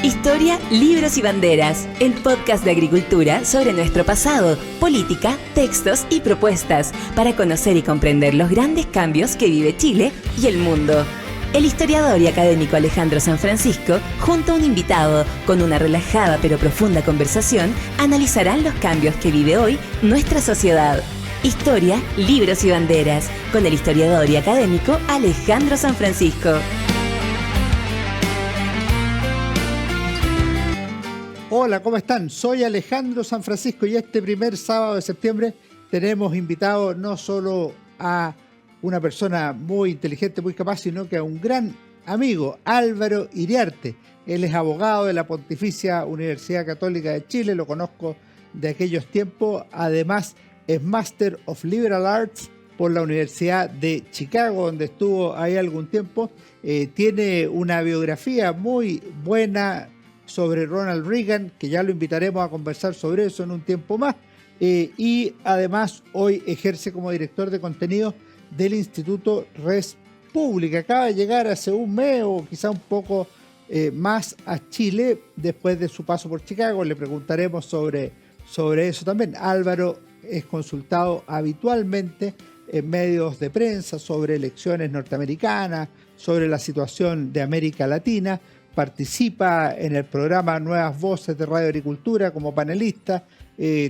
Historia, libros y banderas, el podcast de agricultura sobre nuestro pasado, política, textos y propuestas para conocer y comprender los grandes cambios que vive Chile y el mundo. El historiador y académico Alejandro San Francisco, junto a un invitado, con una relajada pero profunda conversación, analizarán los cambios que vive hoy nuestra sociedad. Historia, libros y banderas, con el historiador y académico Alejandro San Francisco. Hola, ¿cómo están? Soy Alejandro San Francisco y este primer sábado de septiembre tenemos invitado no solo a una persona muy inteligente, muy capaz, sino que a un gran amigo, Álvaro Iriarte. Él es abogado de la Pontificia Universidad Católica de Chile, lo conozco de aquellos tiempos. Además, es Master of Liberal Arts por la Universidad de Chicago, donde estuvo ahí algún tiempo. Tiene una biografía muy buena sobre Ronald Reagan, que ya lo invitaremos a conversar sobre eso en un tiempo más. Y además, hoy ejerce como director de contenidos del Instituto Res Publica. Acaba de llegar hace un mes o quizá un poco más a Chile después de su paso por Chicago. Le preguntaremos sobre eso también. Álvaro es consultado habitualmente en medios de prensa sobre elecciones norteamericanas, sobre la situación de América Latina. Participa en el programa Nuevas Voces de Radio Agricultura como panelista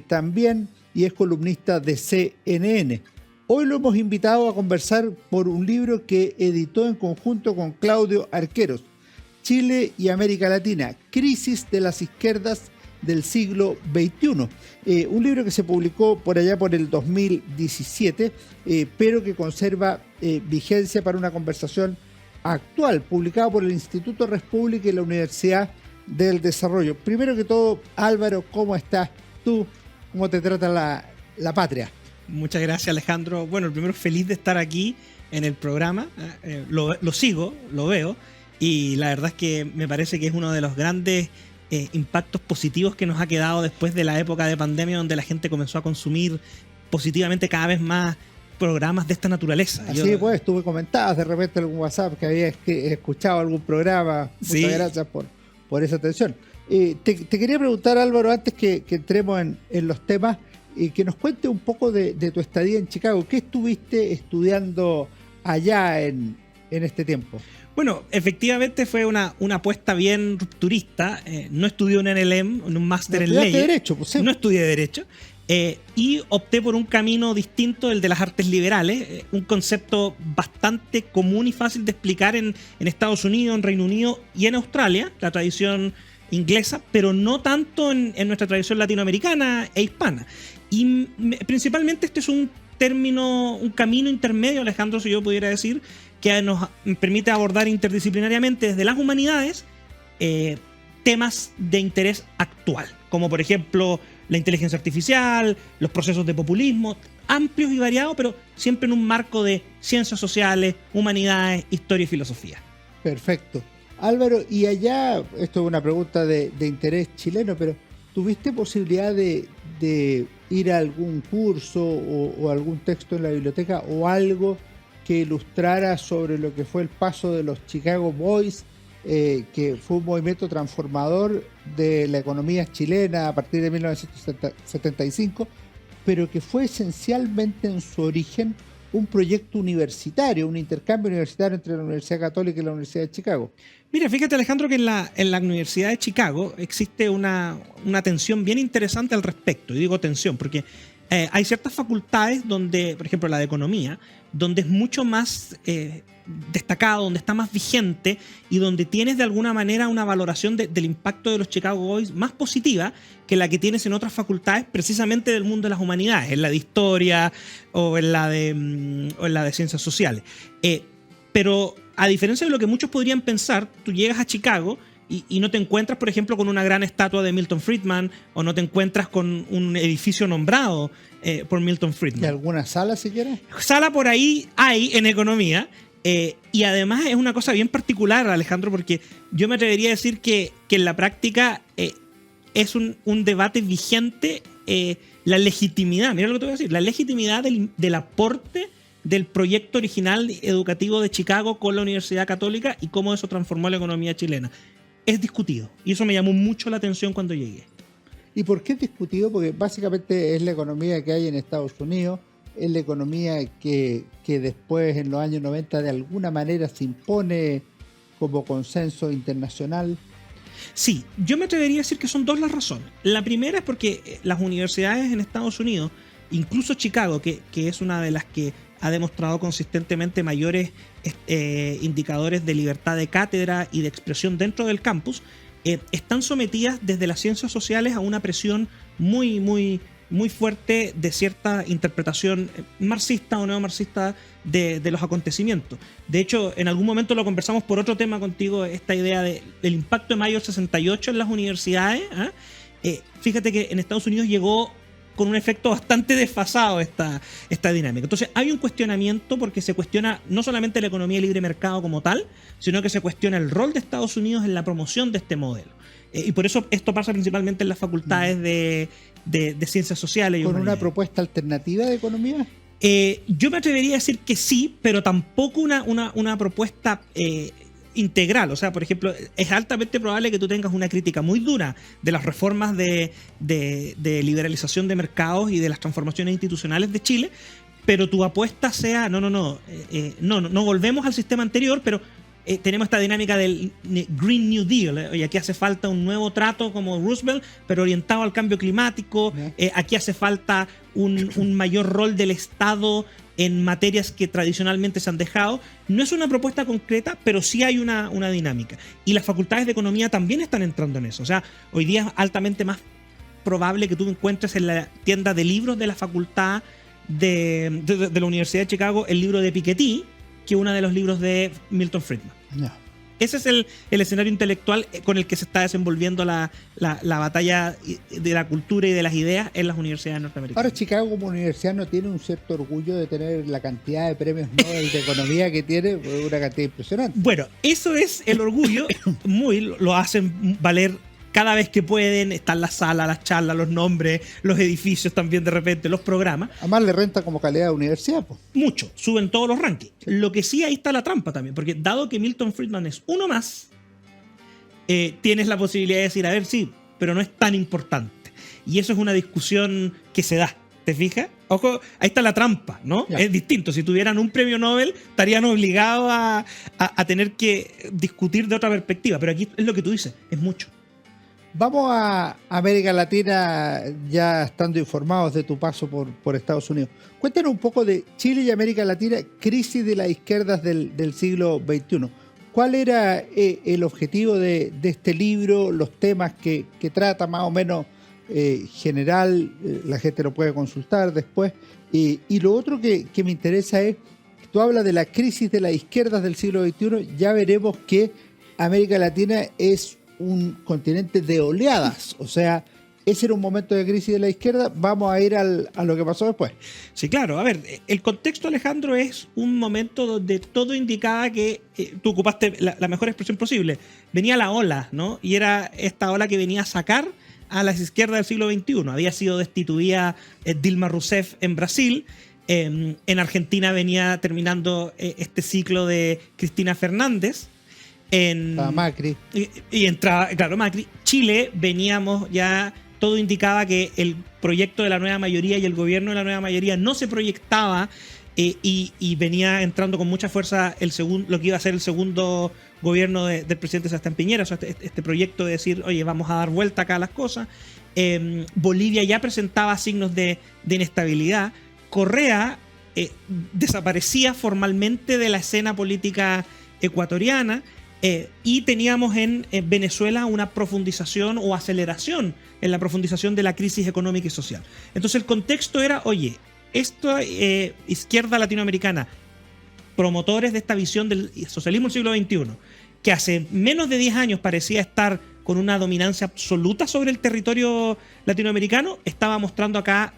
también, y es columnista de CNN. Hoy lo hemos invitado a conversar por un libro que editó en conjunto con Claudio Arqueros, Chile y América Latina, Crisis de las Izquierdas del siglo XXI. Un libro que se publicó por allá por el 2017, pero que conserva vigencia para una conversación actual, publicado por el Instituto Res Publica y la Universidad del Desarrollo. Primero que todo, Álvaro, ¿cómo estás tú? ¿Cómo te trata la patria? Muchas gracias, Alejandro. Bueno, primero, feliz de estar aquí en el programa. Lo sigo, lo veo, y la verdad es que me parece que es uno de los grandes impactos positivos que nos ha quedado después de la época de pandemia, donde la gente comenzó a consumir positivamente cada vez más programas de esta naturaleza. Así pues, tú me comentabas de repente en algún WhatsApp que habías escuchado algún programa. Muchas gracias por esa atención. Te quería preguntar, Álvaro, antes que entremos en los temas, que nos cuente un poco de tu estadía en Chicago. ¿Qué estuviste estudiando allá en este tiempo? Bueno, efectivamente fue una apuesta bien rupturista. No estudié un LLM, un máster en leyes. Derecho, pues, sí. No estudié Derecho. Y opté por un camino distinto, el de las artes liberales, un concepto bastante común y fácil de explicar en Estados Unidos, en Reino Unido y en Australia, la tradición inglesa, pero no tanto en nuestra tradición latinoamericana e hispana. Y principalmente este es un camino intermedio, Alejandro, si yo pudiera decir, que nos permite abordar interdisciplinariamente desde las humanidades temas de interés actual, como por ejemplo la inteligencia artificial, los procesos de populismo, amplios y variados, pero siempre en un marco de ciencias sociales, humanidades, historia y filosofía. Perfecto. Álvaro, y allá, esto es una pregunta de interés chileno, pero ¿tuviste posibilidad de ir a algún curso o algún texto en la biblioteca o algo que ilustrara sobre lo que fue el paso de los Chicago Boys, que fue un movimiento transformador de la economía chilena a partir de 1975, pero que fue esencialmente en su origen un proyecto universitario, un intercambio universitario entre la Universidad Católica y la Universidad de Chicago? Mira, fíjate, Alejandro, que en la Universidad de Chicago existe una tensión bien interesante al respecto. Y digo tensión porque hay ciertas facultades donde, por ejemplo, la de economía, donde es mucho más destacado, donde está más vigente y donde tienes de alguna manera una valoración del impacto de los Chicago Boys más positiva que la que tienes en otras facultades precisamente del mundo de las humanidades, en la de historia o en la de ciencias sociales. Pero a diferencia de lo que muchos podrían pensar, tú llegas a Chicago y no te encuentras, por ejemplo, con una gran estatua de Milton Friedman, o no te encuentras con un edificio nombrado por Milton Friedman. ¿Y alguna sala siquiera? Sala por ahí hay en economía. Y además es una cosa bien particular, Alejandro, porque yo me atrevería a decir que en la práctica es un debate vigente, la legitimidad, mira lo que te voy a decir, la legitimidad del aporte del proyecto original educativo de Chicago con la Universidad Católica y cómo eso transformó la economía chilena. es discutido. Y eso me llamó mucho la atención cuando llegué. ¿Y por qué es discutido? Porque básicamente es la economía que hay en Estados Unidos, es la economía que después en los años 90 de alguna manera se impone como consenso internacional. Sí, yo me atrevería a decir que son dos las razones. La primera es porque las universidades en Estados Unidos, incluso Chicago, que es una de las que ha demostrado consistentemente mayores indicadores de libertad de cátedra y de expresión dentro del campus, están sometidas desde las ciencias sociales a una presión muy fuerte de cierta interpretación marxista o neomarxista de los acontecimientos. De hecho, en algún momento lo conversamos por otro tema contigo, esta idea del impacto de mayo del 68 en las universidades. Fíjate que en Estados Unidos llegó con un efecto bastante desfasado esta dinámica. Entonces hay un cuestionamiento porque se cuestiona no solamente la economía de libre mercado como tal, sino que se cuestiona el rol de Estados Unidos en la promoción de este modelo. Y por eso esto pasa principalmente en las facultades de ciencias sociales. ¿Con una propuesta alternativa de economía? Yo me atrevería a decir que sí, pero tampoco una propuesta integral. O sea, por ejemplo, es altamente probable que tú tengas una crítica muy dura de las reformas de liberalización de mercados y de las transformaciones institucionales de Chile, pero tu apuesta sea, no volvemos al sistema anterior, pero tenemos esta dinámica del Green New Deal. Oye, aquí hace falta un nuevo trato como Roosevelt, pero orientado al cambio climático. Aquí hace falta un mayor rol del Estado en materias que tradicionalmente se han dejado. No es una propuesta concreta, pero sí hay una dinámica. Y las facultades de economía también están entrando en eso. O sea, hoy día es altamente más probable que tú encuentres en la tienda de libros de la facultad de la Universidad de Chicago el libro de Piketty que uno de los libros de Milton Friedman. No. Ese es el escenario intelectual con el que se está desenvolviendo la batalla de la cultura y de las ideas en las universidades norteamericanas. Ahora Chicago como universidad no tiene un cierto orgullo de tener la cantidad de premios Nobel de economía que tiene, una cantidad impresionante. Bueno, eso es el orgullo, lo hacen valer cada vez que pueden. Están las salas, las charlas, los nombres, los edificios también de repente, los programas. Además le renta como calidad de universidad, pues. Mucho, suben todos los rankings. Sí. Lo que sí, ahí está la trampa también, porque dado que Milton Friedman es uno más, tienes la posibilidad de decir, a ver, sí, pero no es tan importante. Y eso es una discusión que se da, ¿te fijas? Ojo, ahí está la trampa, ¿no? Ya. Es distinto. Si tuvieran un premio Nobel, estarían obligados a tener que discutir de otra perspectiva. Pero aquí es lo que tú dices, es mucho. Vamos a América Latina, ya estando informados de tu paso por Estados Unidos. Cuéntanos un poco de Chile y América Latina, crisis de las izquierdas del siglo XXI. ¿Cuál era el objetivo de este libro, los temas que trata más o menos general? La gente lo puede consultar después. Y lo otro que me interesa es, tú hablas de la crisis de las izquierdas del siglo XXI, ya veremos que América Latina es un continente de oleadas, o sea, ese era un momento de crisis de la izquierda. Vamos a ir a lo que pasó después. Sí, claro, a ver, el contexto, Alejandro, es un momento donde todo indicaba que tú ocupaste la mejor expresión posible, venía la ola, ¿no? Y era esta ola que venía a sacar a las izquierdas del siglo XXI. Había sido destituida Dilma Rousseff en Brasil. En Argentina venía terminando este ciclo de Cristina Fernández. Macri. Y entraba, claro, Macri. Chile, veníamos ya, todo indicaba que el proyecto de la nueva mayoría y el gobierno de la nueva mayoría no se proyectaba y venía entrando con mucha fuerza lo que iba a ser el segundo gobierno del presidente Sebastián Piñera. O sea, este proyecto de decir, oye, vamos a dar vuelta acá a las cosas. Bolivia ya presentaba signos de inestabilidad. Correa desaparecía formalmente de la escena política ecuatoriana. Y teníamos en Venezuela una profundización o aceleración en la profundización de la crisis económica y social. Entonces el contexto era, oye, esta izquierda latinoamericana, promotores de esta visión del socialismo del siglo XXI, que hace menos de 10 años parecía estar con una dominancia absoluta sobre el territorio latinoamericano, estaba mostrando acá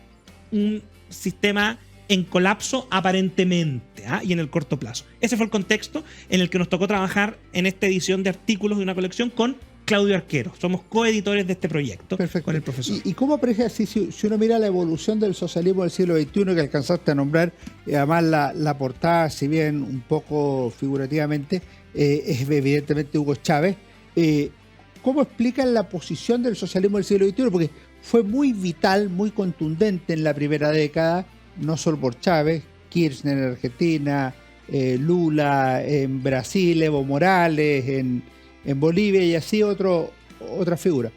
un sistema en colapso aparentemente, y en el corto plazo. Ese fue el contexto en el que nos tocó trabajar en esta edición de artículos de una colección con Claudio Arquero. Somos coeditores de este proyecto. Perfecto. Con el profesor. ¿Y cómo aprecia, si uno mira la evolución del socialismo del siglo XXI que alcanzaste a nombrar, además la portada, si bien un poco figurativamente, es evidentemente Hugo Chávez, cómo explican la posición del socialismo del siglo XXI, porque fue muy vital, muy contundente en la primera década, no solo por Chávez, Kirchner en Argentina, Lula en Brasil, Evo Morales en Bolivia y así otra figura.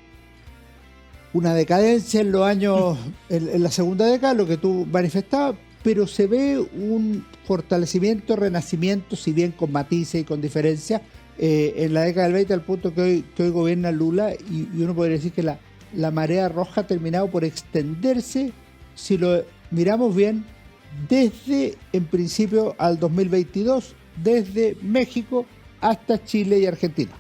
Una decadencia en los años, en la segunda década, lo que tú manifestabas, pero se ve un fortalecimiento, renacimiento, si bien con matices y con diferencias, en la década del 20 al punto que hoy gobierna Lula y uno podría decir que la marea roja ha terminado por extenderse, si lo miramos bien, desde en principio al 2022, desde México hasta Chile y Argentina.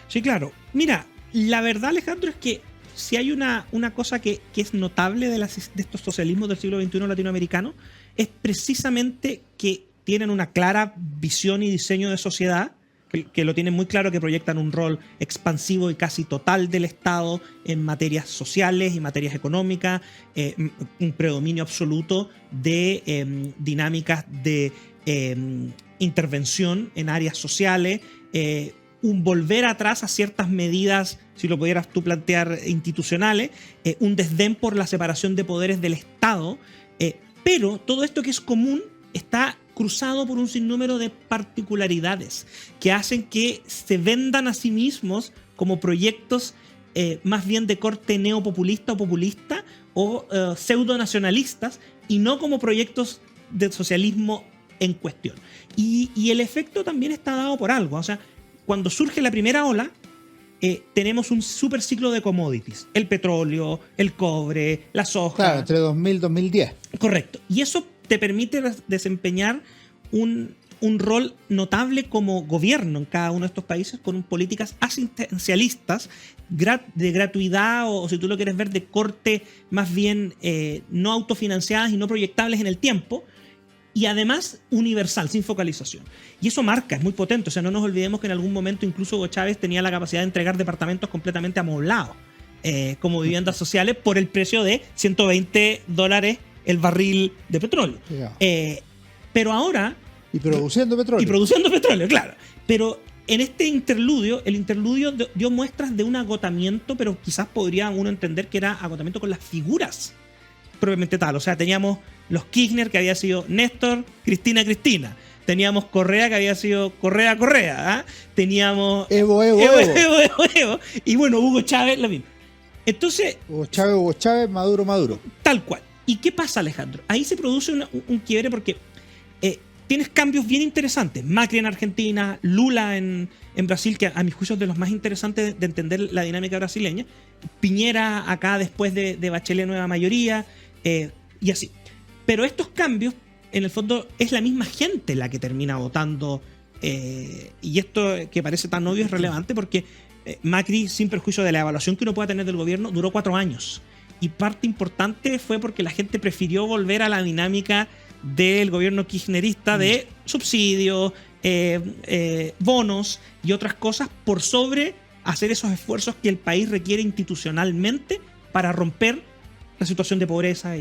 Sí, claro. Mira, la verdad, Alejandro, es que si hay una cosa que es notable de estos socialismos del siglo XXI latinoamericano, es precisamente que tienen una clara visión y diseño de sociedad, que lo tienen muy claro, que proyectan un rol expansivo y casi total del Estado en materias sociales y materias económicas, un predominio absoluto de dinámicas de intervención en áreas sociales, un volver atrás a ciertas medidas, si lo pudieras tú plantear, institucionales, un desdén por la separación de poderes del Estado, pero todo esto que es común está cruzado por un sinnúmero de particularidades que hacen que se vendan a sí mismos como proyectos más bien de corte neopopulista o populista o pseudonacionalistas y no como proyectos de socialismo en cuestión. Y el efecto también está dado por algo. O sea, cuando surge la primera ola, tenemos un super ciclo de commodities. El petróleo, el cobre, la soja. Claro, entre 2000 y 2010. Correcto. Y eso te permite desempeñar un rol notable como gobierno en cada uno de estos países con políticas asistencialistas de gratuidad o si tú lo quieres ver de corte más bien no autofinanciadas y no proyectables en el tiempo y además universal, sin focalización. Y eso marca, es muy potente. O sea, no nos olvidemos que en algún momento incluso Hugo Chávez tenía la capacidad de entregar departamentos completamente amoblados como viviendas sociales por el precio de $120 el barril de petróleo. Pero ahora... Y produciendo petróleo. Y produciendo petróleo, claro. Pero en este interludio, el interludio dio muestras de un agotamiento, pero quizás podría uno entender que era agotamiento con las figuras propiamente tal. O sea, teníamos los Kirchner, que había sido Néstor, Cristina. Teníamos Correa, que había sido Correa. ¿Ah? Teníamos... Evo. Y bueno, Hugo Chávez, lo mismo. Entonces... Hugo Chávez, Maduro. Tal cual. ¿Y qué pasa, Alejandro? Ahí se produce un quiebre porque tienes cambios bien interesantes. Macri en Argentina, Lula en Brasil, que a mi juicio es de los más interesantes de entender la dinámica brasileña. Piñera acá después de Bachelet nueva mayoría, y así. Pero estos cambios, en el fondo, es la misma gente la que termina votando. Y esto que parece tan obvio es relevante porque Macri, sin perjuicio de la evaluación que uno pueda tener del gobierno, duró 4 años. Y parte importante fue porque la gente prefirió volver a la dinámica del gobierno kirchnerista de subsidios, bonos y otras cosas por sobre hacer esos esfuerzos que el país requiere institucionalmente para romper la situación de pobreza.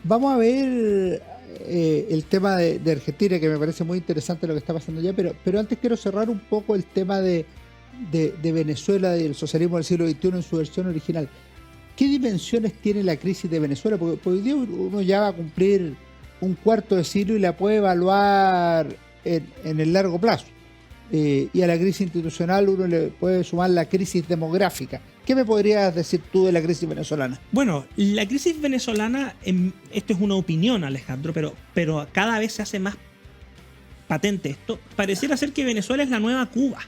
Vamos a ver el tema de Argentina, que me parece muy interesante lo que está pasando allá, pero antes quiero cerrar un poco el tema de Venezuela y el socialismo del siglo XXI en su versión original. ¿Qué dimensiones tiene la crisis de Venezuela? Porque hoy día uno ya va a cumplir un cuarto de siglo y la puede evaluar en el largo plazo. Y a la crisis institucional uno le puede sumar la crisis demográfica. ¿Qué me podrías decir tú de la crisis venezolana? Bueno, la crisis venezolana, esto es una opinión, Alejandro, pero cada vez se hace más patente esto. Pareciera ser que Venezuela es la nueva Cuba,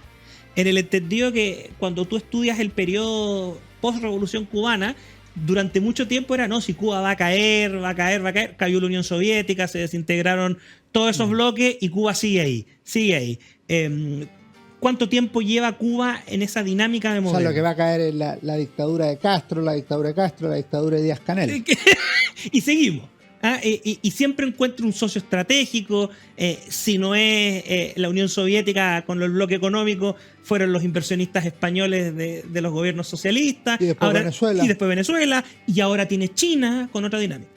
en el entendido que cuando tú estudias el periodo post-revolución cubana, durante mucho tiempo era, no, si Cuba va a caer, cayó la Unión Soviética, se desintegraron todos esos bloques y Cuba sigue ahí. ¿Cuánto tiempo lleva Cuba en esa dinámica de modelo? O sea, lo que va a caer es la dictadura de Castro, la dictadura de Díaz-Canel. Y seguimos. Y siempre encuentra un socio estratégico. Si no es la Unión Soviética con el bloque económico, fueron los inversionistas españoles de los gobiernos socialistas. Y después Venezuela. Y ahora tiene China con otra dinámica.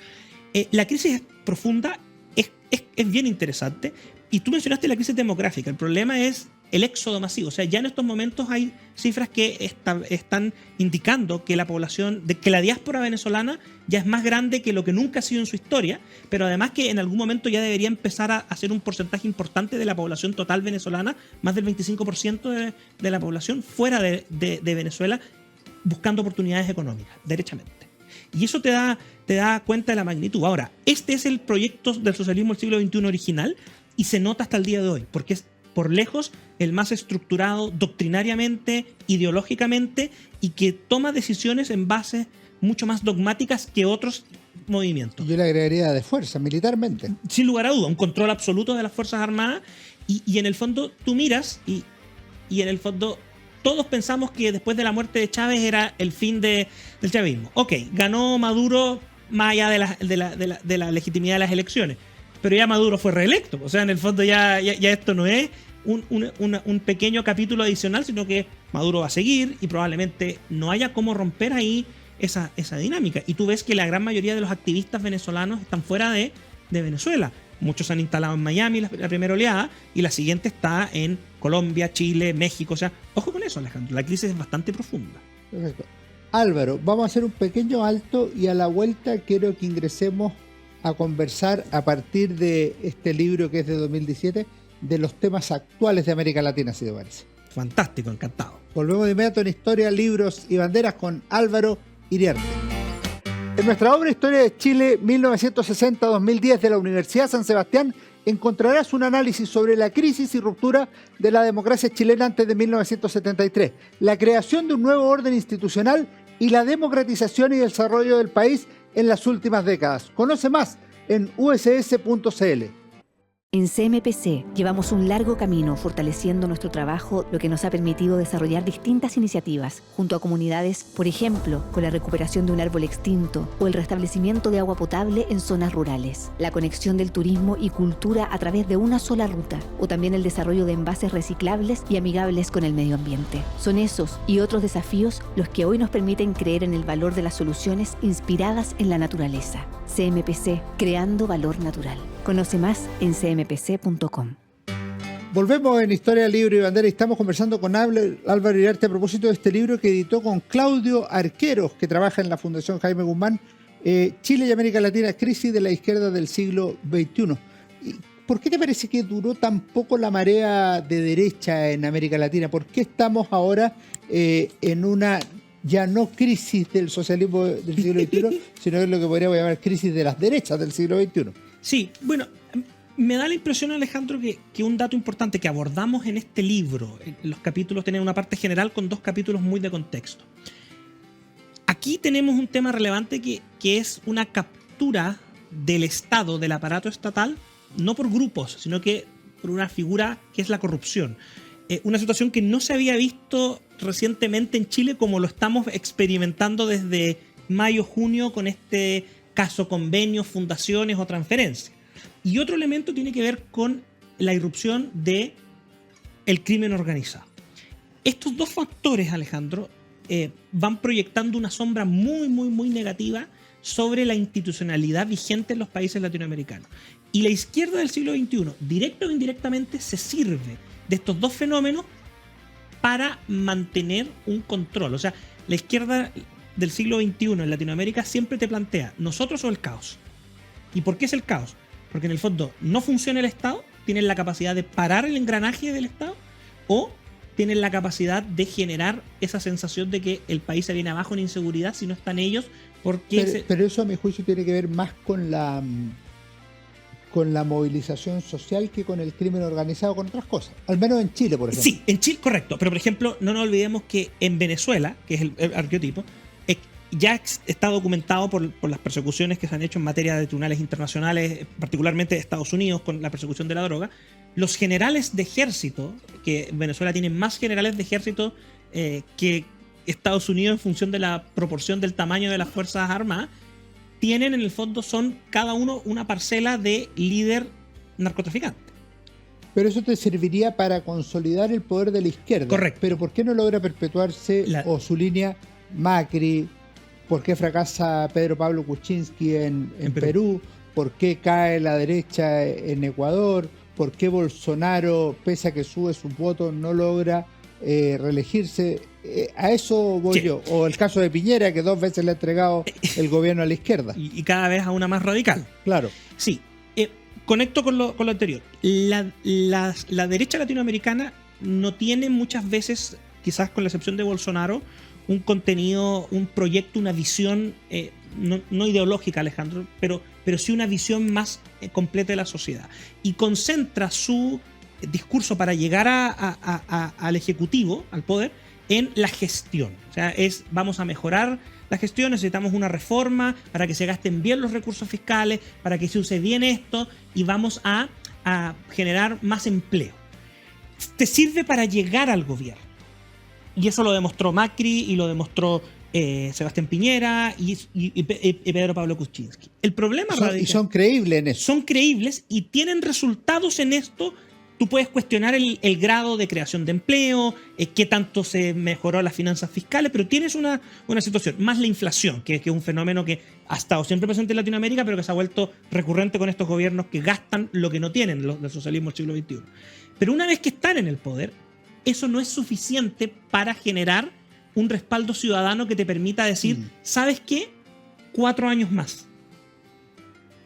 La crisis profunda es bien interesante. Y tú mencionaste la crisis demográfica. El problema es el éxodo masivo. O sea, ya en estos momentos hay cifras que están indicando que la población, que la diáspora venezolana ya es más grande que lo que nunca ha sido en su historia, pero además que en algún momento ya debería empezar a ser un porcentaje importante de la población total venezolana, más del 25% de la población fuera de Venezuela, buscando oportunidades económicas, derechamente. Y eso te da cuenta de la magnitud. Ahora, este es el proyecto del socialismo del siglo XXI original y se nota hasta el día de hoy, porque es por lejos el más estructurado doctrinariamente, ideológicamente, y que toma decisiones en bases mucho más dogmáticas que otros movimientos. Yo le agregaría de fuerza, militarmente. Sin lugar a duda, un control absoluto de las Fuerzas Armadas, y en el fondo tú miras y en el fondo todos pensamos que después de la muerte de Chávez era el fin del chavismo. Ok, ganó Maduro más allá de la legitimidad de las elecciones, pero ya Maduro fue reelecto. O sea, en el fondo ya esto no es un pequeño capítulo adicional, sino que Maduro va a seguir y probablemente no haya cómo romper ahí esa dinámica. Y tú ves que la gran mayoría de los activistas venezolanos están fuera de Venezuela. Muchos se han instalado en Miami, la primera oleada, y la siguiente está en Colombia, Chile, México. O sea, ojo con eso, Alejandro, la crisis es bastante profunda. Perfecto. Álvaro, vamos a hacer un pequeño alto y a la vuelta quiero que ingresemos a conversar a partir de este libro que es de 2017 de los temas actuales de América Latina, si te parece. Fantástico, encantado. Volvemos de inmediato en Historia, Libros y Banderas con Álvaro Iriarte. En nuestra obra Historia de Chile 1960-2010 de la Universidad San Sebastián encontrarás un análisis sobre la crisis y ruptura de la democracia chilena antes de 1973, la creación de un nuevo orden institucional y la democratización y desarrollo del país en las últimas décadas. Conoce más en uss.cl. En CMPC llevamos un largo camino fortaleciendo nuestro trabajo, lo que nos ha permitido desarrollar distintas iniciativas junto a comunidades, por ejemplo, con la recuperación de un árbol extinto o el restablecimiento de agua potable en zonas rurales, la conexión del turismo y cultura a través de una sola ruta, o también el desarrollo de envases reciclables y amigables con el medio ambiente. Son esos y otros desafíos los que hoy nos permiten creer en el valor de las soluciones inspiradas en la naturaleza. CMPC, creando valor natural. Conoce más en cmpc.com. Volvemos en Historia, Libro y Bandera y estamos conversando con Álvaro Iriarte a propósito de este libro que editó con Claudio Arqueros, que trabaja en la Fundación Jaime Guzmán, Chile y América Latina, crisis de la izquierda del siglo XXI. ¿Por qué te parece que duró tan poco la marea de derecha en América Latina? ¿Por qué estamos ahora en una ya no crisis del socialismo del siglo XXI, sino en lo que podríamos llamar crisis de las derechas del siglo XXI? Sí, bueno, me da la impresión, Alejandro, que un dato importante que abordamos en este libro, los capítulos tienen una parte general con dos capítulos muy de contexto. Aquí tenemos un tema relevante que es una captura del Estado, del aparato estatal, no por grupos, sino que por una figura que es la corrupción. Una situación que no se había visto recientemente en Chile como lo estamos experimentando desde mayo-junio con este caso convenios, fundaciones o transferencias. Y otro elemento tiene que ver con la irrupción del crimen organizado. Estos dos factores, Alejandro, van proyectando una sombra muy, muy, muy negativa sobre la institucionalidad vigente en los países latinoamericanos. Y la izquierda del siglo XXI, directo o indirectamente, se sirve de estos dos fenómenos para mantener un control. O sea, la izquierda del siglo XXI en Latinoamérica siempre te plantea nosotros o el caos. ¿Y por qué es el caos? Porque en el fondo no funciona el Estado, tienen la capacidad de parar el engranaje del Estado o tienen la capacidad de generar esa sensación de que el país se viene abajo en inseguridad si no están ellos. Pero eso a mi juicio tiene que ver más con la movilización social que con el crimen organizado, con otras cosas. Al menos en Chile, por ejemplo. Sí, en Chile, correcto. Pero, por ejemplo, no nos olvidemos que en Venezuela, que es el arqueotipo, ya está documentado por las persecuciones que se han hecho en materia de tribunales internacionales, particularmente de Estados Unidos con la persecución de la droga. Los generales de ejército, que Venezuela tiene más generales de ejército que Estados Unidos en función de la proporción del tamaño de las Fuerzas Armadas, tienen en el fondo, son cada uno una parcela de líder narcotraficante. Pero eso te serviría para consolidar el poder de la izquierda. Correcto. Pero ¿por qué no logra perpetuarse o su línea Macri? ¿Por qué fracasa Pedro Pablo Kuczynski en Perú? ¿Por qué cae la derecha en Ecuador? por qué Bolsonaro, pese a que sube sus votos, no logra reelegirse. A eso voy yo. O el caso de Piñera, que 2 veces le ha entregado el gobierno a la izquierda. Y cada vez a una más radical. Claro. Sí, conecto con lo anterior. La derecha latinoamericana no tiene muchas veces, quizás con la excepción de Bolsonaro, un contenido, un proyecto, una visión, no ideológica, Alejandro, pero sí una visión más completa de la sociedad. Y concentra su discurso para llegar al Ejecutivo, al poder, en la gestión. O sea, vamos a mejorar la gestión, necesitamos una reforma para que se gasten bien los recursos fiscales, para que se use bien esto, y vamos a generar más empleo. Te sirve para llegar al gobierno. Y eso lo demostró Macri y lo demostró Sebastián Piñera y Pedro Pablo Kuczynski. El problema radica... Y son creíbles en eso. Son creíbles y tienen resultados en esto. Tú puedes cuestionar el grado de creación de empleo, qué tanto se mejoró las finanzas fiscales, pero tienes una situación, más la inflación, que es un fenómeno que ha estado siempre presente en Latinoamérica, pero que se ha vuelto recurrente con estos gobiernos que gastan lo que no tienen los del socialismo del siglo XXI. Pero una vez que están en el poder, eso no es suficiente para generar un respaldo ciudadano que te permita decir, ¿sabes qué? 4 años más.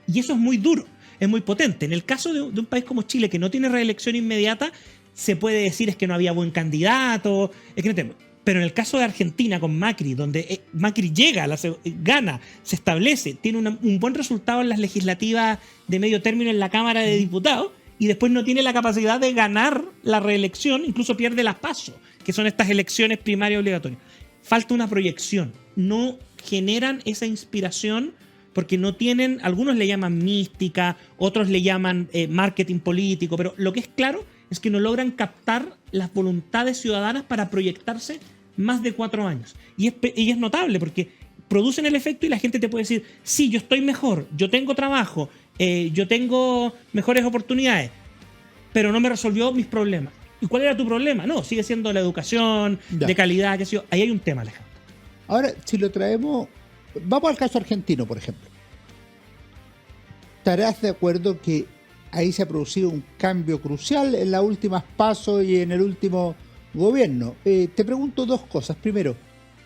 Y eso es muy duro. Es muy potente. En el caso de un país como Chile, que no tiene reelección inmediata, se puede decir es que no había buen candidato. Pero en el caso de Argentina con Macri, donde Macri llega, gana, se establece, tiene un buen resultado en las legislativas de medio término en la Cámara de Diputados, y después no tiene la capacidad de ganar la reelección, incluso pierde las PASO, que son estas elecciones primarias obligatorias. Falta una proyección. No generan esa inspiración porque no tienen, algunos le llaman mística, otros le llaman marketing político, pero lo que es claro es que no logran captar las voluntades ciudadanas para proyectarse más de 4 años. Y es notable porque producen el efecto y la gente te puede decir, sí, yo estoy mejor, yo tengo trabajo, yo tengo mejores oportunidades, pero no me resolvió mis problemas. ¿Y cuál era tu problema? No, sigue siendo la educación, de calidad, qué sé yo. Ahí hay un tema, Alejandro. Ahora, si lo traemos, vamos al caso argentino, por ejemplo. ¿Estarás de acuerdo que ahí se ha producido un cambio crucial en las últimas PASO y en el último gobierno? Te pregunto 2 cosas. Primero,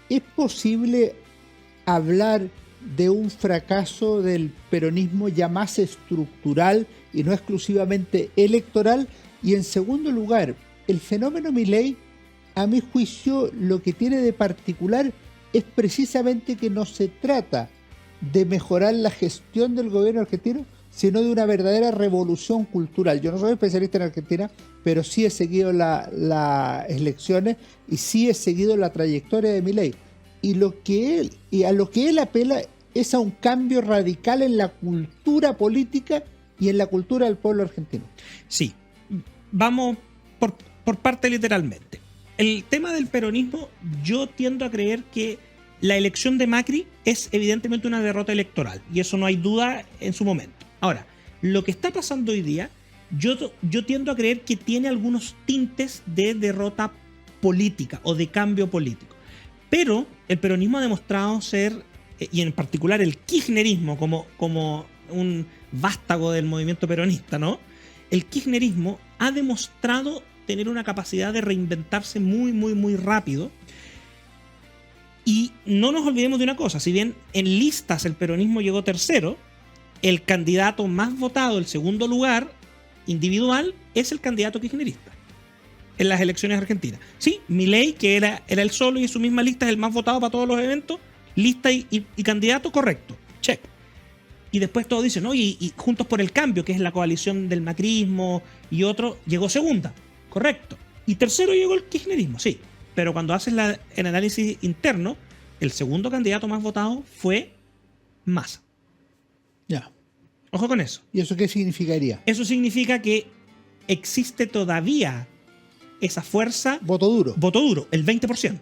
¿es posible hablar de un fracaso del peronismo ya más estructural y no exclusivamente electoral? Y en segundo lugar, el fenómeno Milei, a mi juicio, lo que tiene de particular es precisamente que no se trata de mejorar la gestión del gobierno argentino, sino de una verdadera revolución cultural. Yo no soy especialista en Argentina, pero sí he seguido las elecciones y sí he seguido la trayectoria de Milei. Y a lo que él apela es a un cambio radical en la cultura política y en la cultura del pueblo argentino. Sí, vamos por parte literalmente. El tema del peronismo, yo tiendo a creer que la elección de Macri es evidentemente una derrota electoral, y eso no hay duda en su momento. Ahora, lo que está pasando hoy día, yo tiendo a creer que tiene algunos tintes de derrota política o de cambio político. Pero el peronismo ha demostrado ser, y en particular el kirchnerismo como un vástago del movimiento peronista, ¿no? El kirchnerismo ha demostrado tener una capacidad de reinventarse muy, muy, muy rápido. Y no nos olvidemos de una cosa, si bien en listas el peronismo llegó tercero, el candidato más votado, el segundo lugar individual, es el candidato kirchnerista en las elecciones argentinas. Sí, Milei, que era el solo y en su misma lista es el más votado para todos los eventos, lista y candidato, correcto, check. Y después todos dicen, ¿no? Y Juntos por el Cambio, que es la coalición del macrismo y otro, llegó segunda, correcto. Y tercero llegó el kirchnerismo, sí. Pero cuando haces el análisis interno, el segundo candidato más votado fue Massa. Ya. Ojo con eso. ¿Y eso qué significaría? Eso significa que existe todavía esa fuerza. Voto duro, el 20%.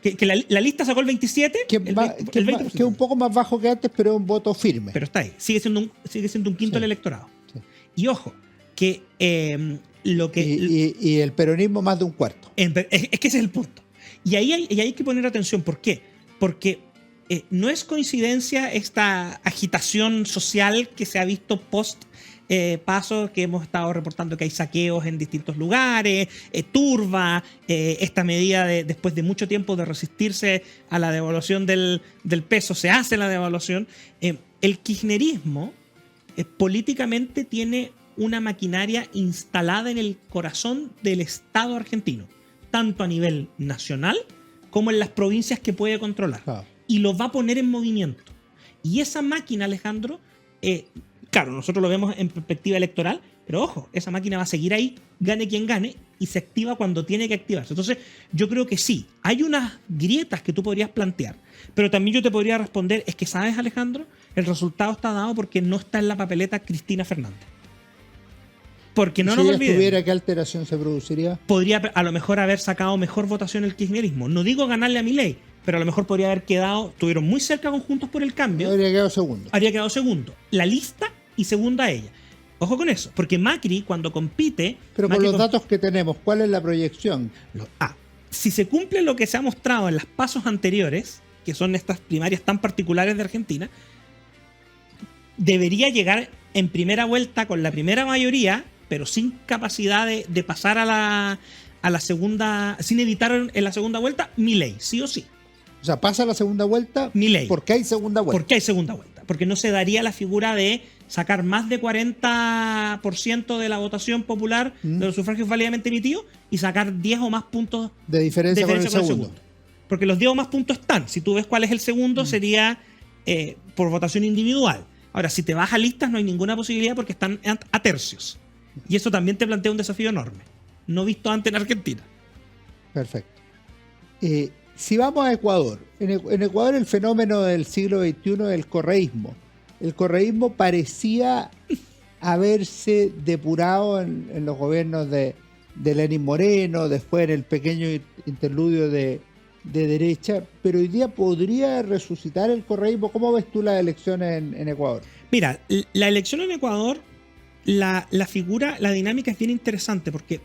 Que la lista sacó el 27%. Que es un poco más bajo que antes, pero es un voto firme. Pero está ahí. Sigue siendo un quinto del electorado. Sí. Y ojo, que y el peronismo más de un cuarto. Es que ese es el punto. Y ahí hay que poner atención. ¿Por qué? Porque no es coincidencia esta agitación social que se ha visto post pasos que hemos estado reportando, que hay saqueos en distintos lugares, turba, esta medida después de mucho tiempo de resistirse a la devaluación del peso, se hace la devaluación. El kirchnerismo políticamente tiene una maquinaria instalada en el corazón del Estado argentino, tanto a nivel nacional como en las provincias que puede controlar. Claro. Y lo va a poner en movimiento. Y esa máquina, Alejandro, claro, nosotros lo vemos en perspectiva electoral, pero ojo, esa máquina va a seguir ahí, gane quien gane, y se activa cuando tiene que activarse. Entonces, yo creo que sí, hay unas grietas que tú podrías plantear, pero también yo te podría responder, es que, ¿sabes, Alejandro? El resultado está dado porque no está en la papeleta Cristina Fernández. Porque no si nos ella olvidemos, estuviera, ¿qué alteración se produciría? podría a lo mejor haber sacado mejor votación el kirchnerismo. No digo ganarle a Milei, pero a lo mejor podría haber quedado, estuvieron muy cerca con Juntos por el Cambio. Habría quedado segundo. Habría quedado segundo. La lista y segunda ella. Ojo con eso, porque Macri cuando compite... Pero con Macri los datos que tenemos, ¿cuál es la proyección? si se cumple lo que se ha mostrado en las pasos anteriores, que son estas primarias tan particulares de Argentina, debería llegar en primera vuelta con la primera mayoría, pero sin capacidad de pasar a la segunda, sin evitar en la segunda vuelta, Milei, sí o sí. O sea, pasa la segunda vuelta. Milei. ¿Por qué hay segunda vuelta? Porque hay segunda vuelta. Porque no se daría la figura de sacar más de 40% de la votación popular de los sufragios válidamente emitidos y sacar 10 o más puntos de diferencia con el segundo. Porque los 10 o más puntos están. Si tú ves cuál es el segundo, sería por votación individual. Ahora, si te vas a listas, no hay ninguna posibilidad porque están a tercios. Y eso también te plantea un desafío enorme. No visto antes en Argentina. Perfecto. Si vamos a Ecuador, en Ecuador el fenómeno del siglo XXI es el correísmo. El correísmo parecía haberse depurado en los gobiernos de Lenín Moreno, después en el pequeño interludio de derecha, pero hoy día podría resucitar el correísmo. ¿Cómo ves tú las elecciones en Ecuador? Mira, la elección en Ecuador, la figura, la dinámica es bien interesante porque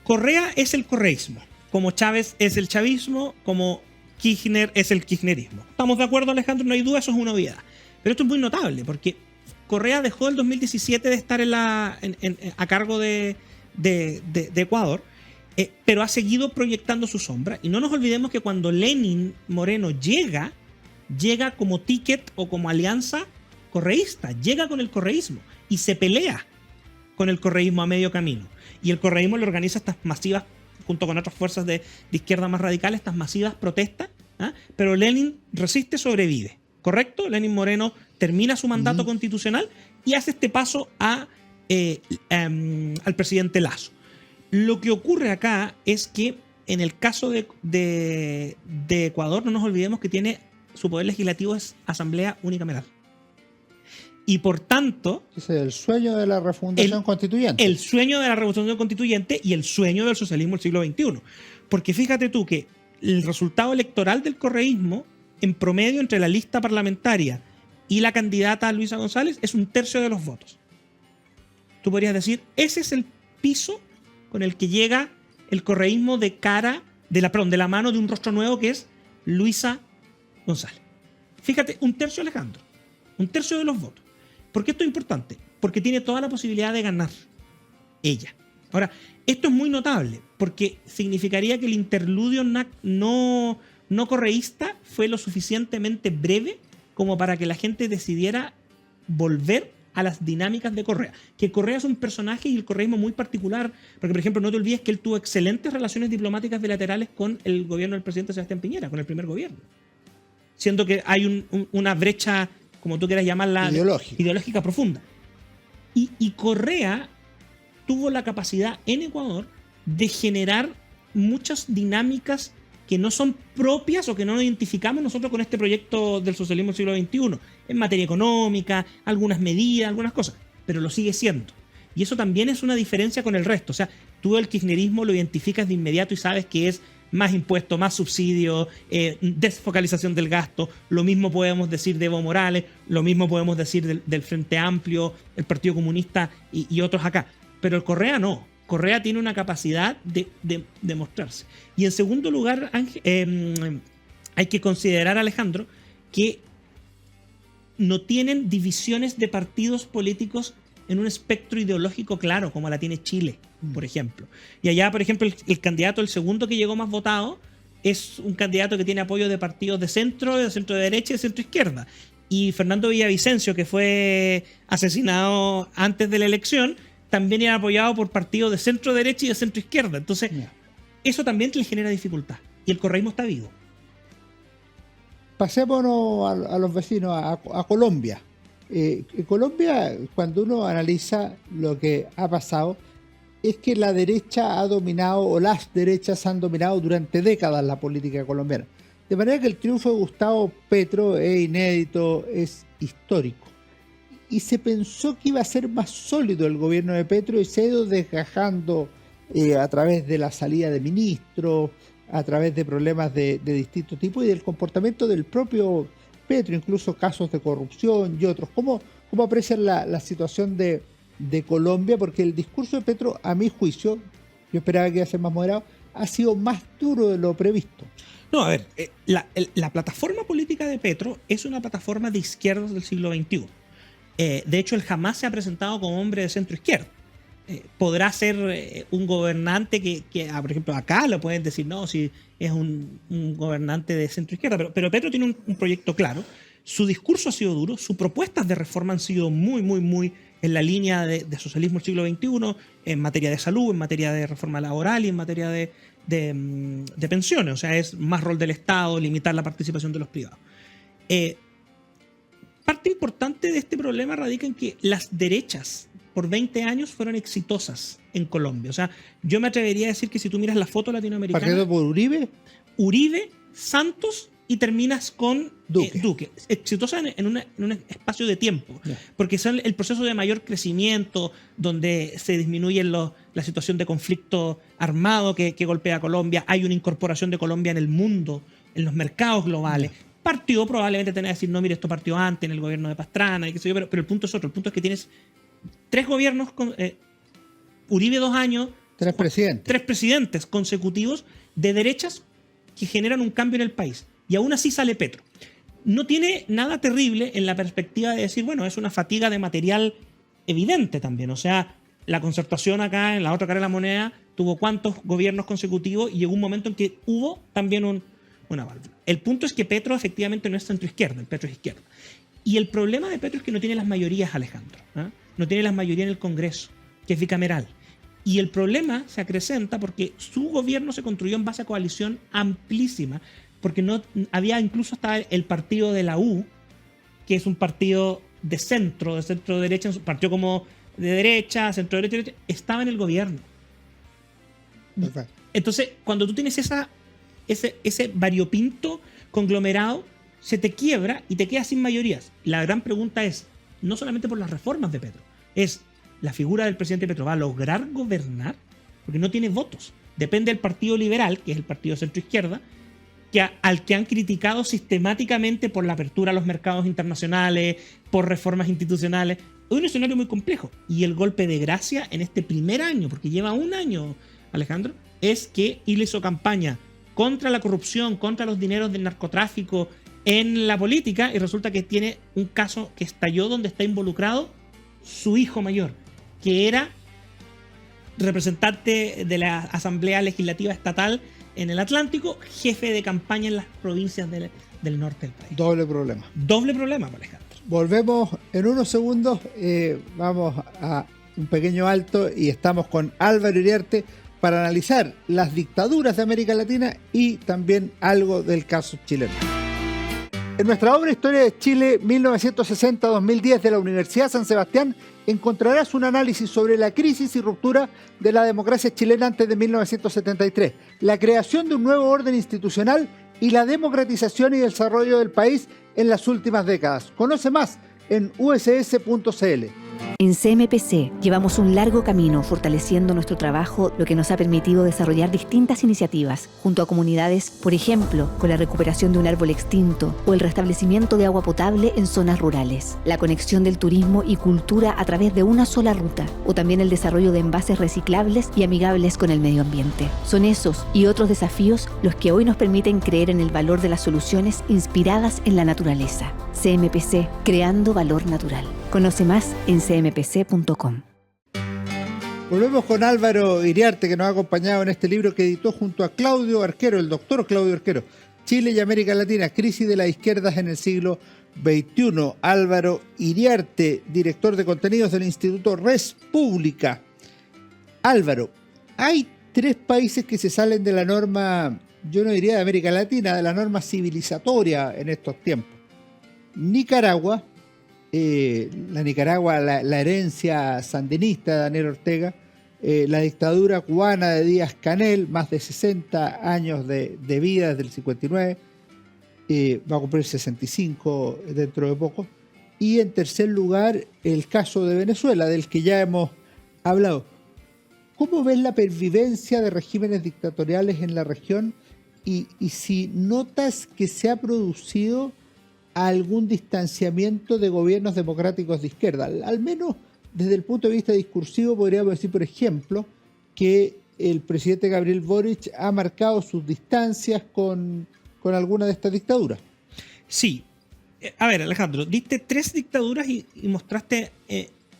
Correa es el correísmo, como Chávez es el chavismo, como Kirchner es el kirchnerismo. ¿Estamos de acuerdo, Alejandro? No hay duda, eso es una obviedad. Pero esto es muy notable porque Correa dejó el 2017 de estar a cargo de Ecuador, pero ha seguido proyectando su sombra. Y no nos olvidemos que cuando Lenín Moreno llega como ticket o como alianza correísta, llega con el correísmo y se pelea con el correísmo a medio camino. Y el correísmo le organiza estas masivas, junto con otras fuerzas de izquierda más radicales, estas masivas protestas, pero Lenin resiste, sobrevive. ¿Correcto? Lenín Moreno termina su mandato constitucional y hace este paso al presidente Lasso. Lo que ocurre acá es que en el caso de Ecuador, no nos olvidemos que tiene su poder legislativo es asamblea unicameral. Y por tanto... Ese es el sueño de la refundación constituyente. El sueño de la refundación constituyente y el sueño del socialismo del siglo XXI. Porque fíjate tú que el resultado electoral del correísmo, en promedio entre la lista parlamentaria y la candidata Luisa González, es 1/3 de los votos. Tú podrías decir, ese es el piso con el que llega el correísmo de la mano de un rostro nuevo que es Luisa González. Fíjate, 1/3, Alejandro. 1/3 de los votos. ¿Por qué esto es importante? Porque tiene toda la posibilidad de ganar ella. Ahora, esto es muy notable porque significaría que el interludio no correísta fue lo suficientemente breve como para que la gente decidiera volver a las dinámicas de Correa. Que Correa es un personaje y el correísmo muy particular, porque por ejemplo no te olvides que él tuvo excelentes relaciones diplomáticas bilaterales con el gobierno del presidente Sebastián Piñera, con el primer gobierno. Siendo que hay una brecha, como tú quieras llamarla, ideológica profunda. Y Correa tuvo la capacidad en Ecuador de generar muchas dinámicas que no son propias o que no nos identificamos nosotros con este proyecto del socialismo del siglo XXI, en materia económica, algunas medidas, algunas cosas, pero lo sigue siendo. Y eso también es una diferencia con el resto. O sea, tú el kirchnerismo lo identificas de inmediato y sabes que es más impuestos, más subsidios, desfocalización del gasto. Lo mismo podemos decir de Evo Morales, lo mismo podemos decir del Frente Amplio, el Partido Comunista y otros acá. Pero el Correa no. Correa tiene una capacidad de mostrarse. Y en segundo lugar, hay que considerar, Alejandro, que no tienen divisiones de partidos políticos en un espectro ideológico claro, como la tiene Chile, por ejemplo. Y allá, por ejemplo, el candidato, el segundo que llegó más votado, es un candidato que tiene apoyo de partidos de centro derecha y de centro izquierda. Y Fernando Villavicencio, que fue asesinado antes de la elección, también era apoyado por partidos de centro derecha y de centro izquierda. Entonces, eso también le genera dificultad. Y el correísmo está vivo. Pasémonos a los vecinos, a Colombia. En Colombia, cuando uno analiza lo que ha pasado, es que la derecha ha dominado, o las derechas han dominado durante décadas la política colombiana. De manera que el triunfo de Gustavo Petro es inédito, es histórico. Y se pensó que iba a ser más sólido el gobierno de Petro y se ha ido desgajando a través de la salida de ministros, a través de problemas de distintos tipos y del comportamiento del propio Petro, incluso casos de corrupción y otros. ¿Cómo aprecian la situación de Colombia? Porque el discurso de Petro, a mi juicio, yo esperaba que iba a ser más moderado, ha sido más duro de lo previsto. No, a ver, la plataforma política de Petro es una plataforma de izquierdas del siglo XXI. De hecho, él jamás se ha presentado como hombre de centro izquierda. Podrá ser un gobernante que, por ejemplo, acá lo pueden decir, no, si es un gobernante de centro izquierda, pero Petro tiene un proyecto claro. Su discurso ha sido duro, sus propuestas de reforma han sido muy, muy, muy en la línea de socialismo del siglo XXI, en materia de salud, en materia de reforma laboral y en materia de pensiones. O sea, es más rol del Estado, limitar la participación de los privados. Parte importante de este problema radica en que las derechas por 20 años fueron exitosas en Colombia. O sea, yo me atrevería a decir que si tú miras la foto latinoamericana... ¿Partido por Uribe? Uribe, Santos y terminas con Duque. Exitosa en un espacio de tiempo. Yeah. Porque son el proceso de mayor crecimiento, donde se disminuye la situación de conflicto armado que golpea a Colombia. Hay una incorporación de Colombia en el mundo, en los mercados globales. Yeah. Partió probablemente tenés que decir, no, mire, esto partió antes en el gobierno de Pastrana, y qué sé yo, pero el punto es otro. El punto es que tienes 3 gobiernos, Uribe 2 años, 3 presidentes. 3 presidentes consecutivos de derechas que generan un cambio en el país. Y aún así sale Petro. No tiene nada terrible en la perspectiva de decir, bueno, es una fatiga de material evidente también. O sea, la Concertación acá, en la otra cara de la moneda, tuvo cuántos gobiernos consecutivos y llegó un momento en que hubo también una válvula. El punto es que Petro efectivamente no es centro-izquierda, el Petro es izquierda. Y el problema de Petro es que no tiene las mayorías, Alejandro. No tiene las mayorías en el Congreso, que es bicameral. Y el problema se acrecenta porque su gobierno se construyó en base a coalición amplísima, porque no había incluso hasta el partido de la U, que es un partido de centro derecha, un partido como de derecha, centro derecha, estaba en el gobierno. Perfecto. Entonces, cuando tú tienes ese variopinto conglomerado, se te quiebra y te quedas sin mayorías. La gran pregunta es, no solamente por las reformas de Petro, es la figura del presidente Petro, ¿va a lograr gobernar? Porque no tiene votos. Depende del Partido Liberal, que es el partido centro-izquierda, al que han criticado sistemáticamente por la apertura a los mercados internacionales, por reformas institucionales. Es un escenario muy complejo. Y el golpe de gracia en este primer año, porque lleva 1 año, Alejandro, es que él hizo campaña contra la corrupción, contra los dineros del narcotráfico en la política, y resulta que tiene un caso que estalló donde está involucrado su hijo mayor, que era representante de la Asamblea Legislativa Estatal en el Atlántico, jefe de campaña en las provincias del norte del país. Doble problema. Doble problema, Alejandro. Volvemos en unos segundos, vamos a un pequeño alto y estamos con Álvaro Iriarte para analizar las dictaduras de América Latina y también algo del caso chileno. En nuestra obra Historia de Chile 1960-2010 de la Universidad San Sebastián encontrarás un análisis sobre la crisis y ruptura de la democracia chilena antes de 1973, la creación de un nuevo orden institucional y la democratización y desarrollo del país en las últimas décadas. Conoce más en uss.cl. En CMPC llevamos un largo camino fortaleciendo nuestro trabajo, lo que nos ha permitido desarrollar distintas iniciativas junto a comunidades, por ejemplo, con la recuperación de un árbol extinto o el restablecimiento de agua potable en zonas rurales, la conexión del turismo y cultura a través de una sola ruta, o también el desarrollo de envases reciclables y amigables con el medio ambiente. Son esos y otros desafíos los que hoy nos permiten creer en el valor de las soluciones inspiradas en la naturaleza. CMPC, creando valor natural. Conoce más en cmpc.com. Volvemos con Álvaro Iriarte, que nos ha acompañado en este libro que editó junto a Claudio Arquero, el doctor Claudio Arquero, Chile y América Latina, crisis de las izquierdas en el siglo XXI. Álvaro Iriarte, director de contenidos del Instituto Res Pública. Álvaro, hay 3 países que se salen de la norma, yo no diría de América Latina, de la norma civilizatoria en estos tiempos. Nicaragua, la herencia sandinista de Daniel Ortega, la dictadura cubana de Díaz-Canel, más de 60 años de vida desde el 59, va a cumplir 65 dentro de poco, y en tercer lugar el caso de Venezuela, del que ya hemos hablado. ¿Cómo ves la pervivencia de regímenes dictatoriales en la región y si notas que se ha producido algún distanciamiento de gobiernos democráticos de izquierda? Al menos desde el punto de vista discursivo podríamos decir, por ejemplo, que el presidente Gabriel Boric ha marcado sus distancias con alguna de estas dictaduras. Sí. A ver, Alejandro, diste 3 dictaduras y mostraste,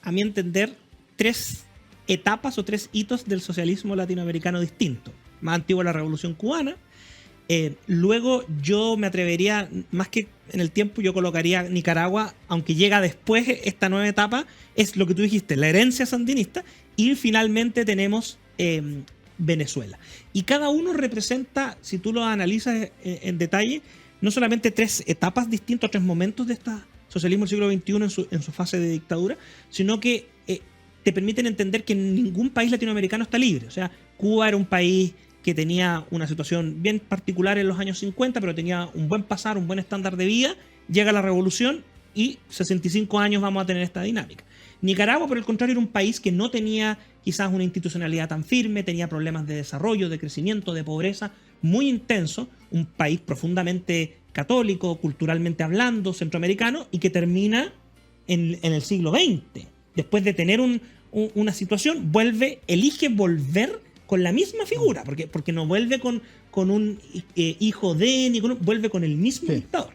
a mi entender, 3 etapas o 3 hitos del socialismo latinoamericano distinto. Más antiguo la Revolución Cubana. Luego yo me atrevería, más que en el tiempo, yo colocaría Nicaragua, aunque llega después esta nueva etapa, es lo que tú dijiste, la herencia sandinista, y finalmente tenemos Venezuela. Y cada uno representa, si tú lo analizas en detalle, no solamente 3 etapas distintas, 3 momentos de este socialismo del siglo XXI en su fase de dictadura, sino que te permiten entender que ningún país latinoamericano está libre. O sea, Cuba era un país que tenía una situación bien particular en los años 50, pero tenía un buen pasar, un buen estándar de vida. Llega la revolución y 65 años vamos a tener esta dinámica. Nicaragua, por el contrario, era un país que no tenía quizás una institucionalidad tan firme, tenía problemas de desarrollo, de crecimiento, de pobreza muy intenso, un país profundamente católico, culturalmente hablando, centroamericano, y que termina en el siglo XX. Después de tener una situación, elige volver con la misma figura, porque no vuelve con un hijo de, vuelve con el mismo dictador.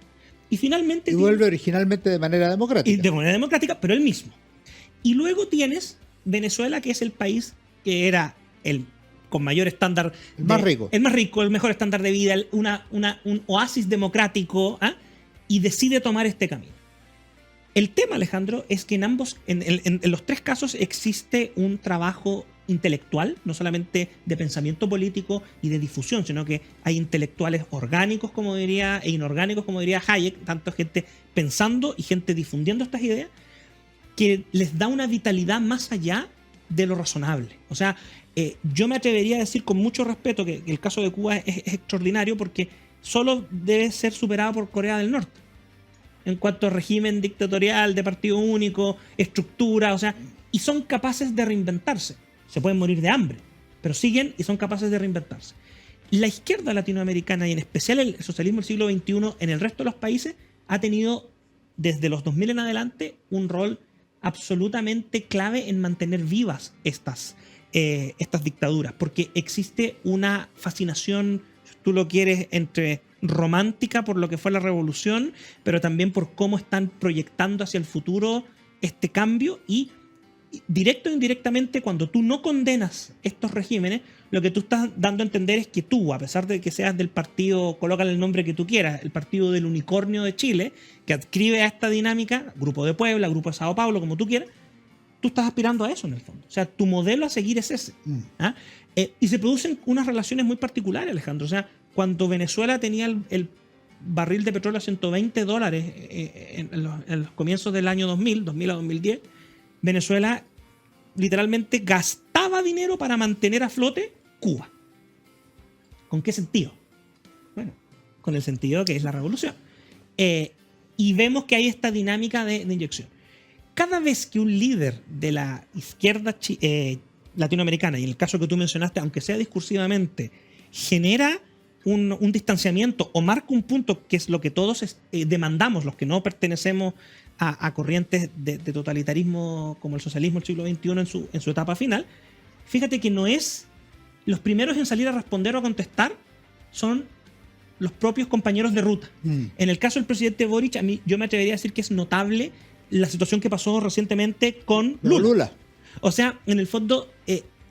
Y finalmente... Y vuelve originalmente de manera democrática. De manera democrática, pero el mismo. Y luego tienes Venezuela, que es el país que era con mayor estándar... El más rico. El más rico, el mejor estándar de vida, un oasis democrático, y decide tomar este camino. El tema, Alejandro, es que en los 3 casos existe un trabajo intelectual, no solamente de pensamiento político y de difusión, sino que hay intelectuales orgánicos, como diría, e inorgánicos, como diría Hayek, tanto gente pensando y gente difundiendo estas ideas, que les da una vitalidad más allá de lo razonable. O sea, yo me atrevería a decir con mucho respeto que el caso de Cuba es extraordinario porque solo debe ser superado por Corea del Norte en cuanto a régimen dictatorial, de partido único, estructura, o sea, y son capaces de reinventarse. Se pueden morir de hambre, pero siguen y son capaces de reinventarse. La izquierda latinoamericana, y en especial el socialismo del siglo XXI en el resto de los países, ha tenido desde los 2000 en adelante un rol absolutamente clave en mantener vivas estas dictaduras, porque existe una fascinación, si tú lo quieres, entre romántica por lo que fue la revolución, pero también por cómo están proyectando hacia el futuro este cambio, y directo o indirectamente, cuando tú no condenas estos regímenes, lo que tú estás dando a entender es que tú, a pesar de que seas del partido, colócale el nombre que tú quieras, el partido del unicornio de Chile, que adscribe a esta dinámica, Grupo de Puebla, Grupo de Sao Paulo, como tú quieras, tú estás aspirando a eso en el fondo. O sea, tu modelo a seguir es ese. Y se producen unas relaciones muy particulares, Alejandro. O sea, cuando Venezuela tenía el barril de petróleo a $120 en los comienzos del año 2000 a 2010, Venezuela literalmente gastaba dinero para mantener a flote Cuba. ¿Con qué sentido? Bueno, con el sentido que es la revolución. Y vemos que hay esta dinámica de inyección. Cada vez que un líder de la izquierda latinoamericana, y en el caso que tú mencionaste, aunque sea discursivamente, genera un distanciamiento o marca un punto que es lo que todos demandamos, los que no pertenecemos a corrientes de totalitarismo como el socialismo del siglo XXI en su etapa final, fíjate que no es los primeros en salir a responder o a contestar son los propios compañeros de ruta. En el caso del presidente Boric, yo me atrevería a decir que es notable la situación que pasó recientemente con No, Lula. Lula. O sea, en el fondo,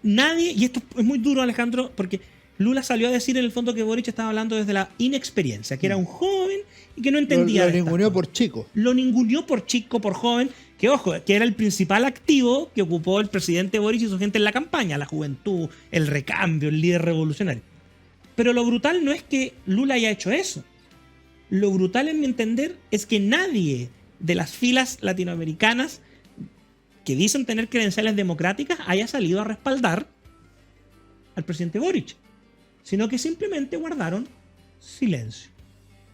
nadie, y esto es muy duro, Alejandro, porque Lula salió a decir en el fondo que Boric estaba hablando desde la inexperiencia, que era un joven y que no entendía. Lo ninguneó por chico. Lo ninguneó por chico, por joven, que ojo, que era el principal activo que ocupó el presidente Boric y su gente en la campaña, la juventud, el recambio, el líder revolucionario. Pero lo brutal no es que Lula haya hecho eso. Lo brutal, en mi entender, es que nadie de las filas latinoamericanas que dicen tener credenciales democráticas haya salido a respaldar al presidente Boric, sino que simplemente guardaron silencio.